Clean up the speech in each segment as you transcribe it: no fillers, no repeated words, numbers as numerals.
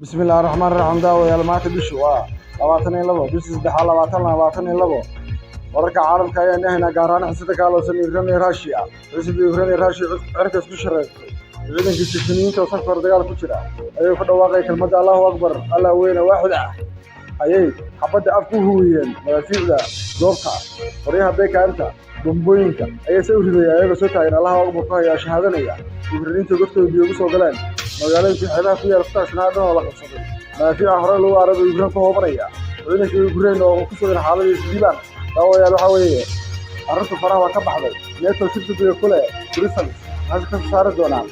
بسم الله الرحمن الرحيم داوي المات بشو لواتني لبو بس دحال لواتني لبو wararka caalamka ayaa nahna gaaraan xisada kala soo niirnay Russia xisada Ukraine Russia cirkaas ku shareeyay ciidanka Shishiiniinta oo safar dagaal ku jira ayuu ku dhawaaqay kelmadda Allahu Akbar Allah weeyna waaxid ah ayay xabada afku huwiyeen madafiicda goobta qoryaha beekaanta bombooyinka ayay soo ridayay ayaga soo taagay Allahu Akbar ku haya shahaadanaya Ukrainiinta goobtooda ugu soo galeen magaalada xeebaha ku yaal ftaashnaad oo la qabsaday madafiica hore loo arado Ukraine ku hobaraya ciidanka Ukraine oo ku soo xaaladii diiban daawayaal waxa weeye arrintu faraha ka baxday neeto shirkadu kule Brussels waxa ka saari doonaa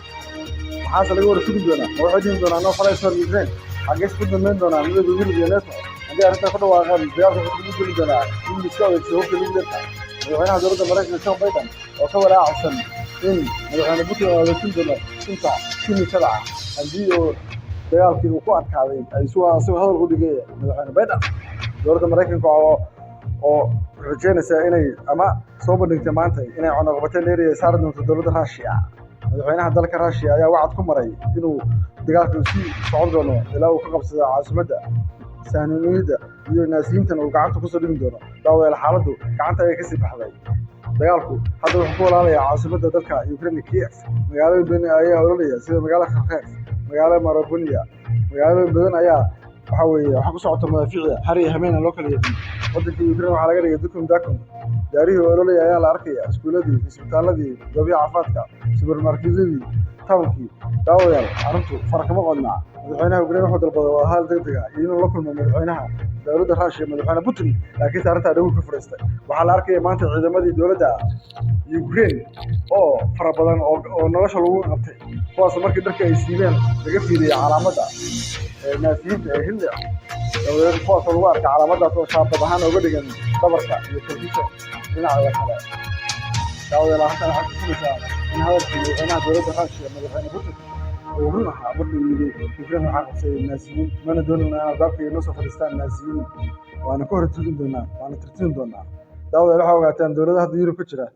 waxa laga war sugi doonaa waxa diin doonaa noo falayso Ukraine xagees ku dhameyn doonaa midda wiilka neeto hadii arrinta ku dhawaaqaan dagaalka ku geli doonaa in iska soo geli doonaa madaxweynaha dowladda Mareykanka Joe Biden oo ka walaacsan in madaxweyne Putin oo la siin doono inta kimikada ah hadii uu dagaalkii uu ku adkaaday ay soo hadal u dhigay madaxweyne Biden dowladda Mareykanka oo rajaynaysa inay ama soo bandhigtay maanta inay cunaqabateyn dheeriye saar doonto dowladda Russia madaxweynaha dalka Russia ayaa wacd ku maray inuu dagaalku si socon doono ilaa uu ka qabsado caasimadda saanunida iyo naasiintan uu gacanta ku soo dhigin doono daawada xaaladdu gacanta ay ka sii baxday dagaalku hadda wuxuu ku walaalayaa caasimadda dalka Ukraine Kiev magaalada badan ayaa howlaya sida magaalada Kharkiv magaalada Mariupol magaalada badan ayaa waxa weeye waxa ku socota madafiicda har iyo habeen loo kala yeedin waddanka Ukraine waxa laga dhigay dukum daarihi ololay ayaa la arkaya iskuuladii isbitaaladii goobaha caafimaadka supermarketyadii tawnkii daawayaal arrintu farqama qodna madaxweynaha Ukraine wuxuu dalbaday waa hal degdeg ah inuu la kulmo madaxweynaha dowladda Russia madaxweyne Putin laakiin arrinta dhaw ka fariistay waxa la arkaya maanta ciidamadii dowladda Ukraine oo fara badan oo nolosha lagu qabtay kuwaas markii dharka ay siibeen laga fiiriyay calaamadda naasiinta ee hilic dowladda kuwaas lagu arkay calaamadaas oo shaabad ahaan uga dhigan dabarka iyo kalkiisa dhinaca kale dawladda halkan waxa ku filaysaa in hadalkii madaxweynaha dowladda Russia madaxweyne Putin uu runaha markuu yiri Ukraine waxa qabsay naasiin mana doonayna dalka inuu soo fadhiistaan naasiin waana ka hortagin doonaa waana tirtiin doonaa dawladda waxa ogaataan dowladda hadda Yurub ku jira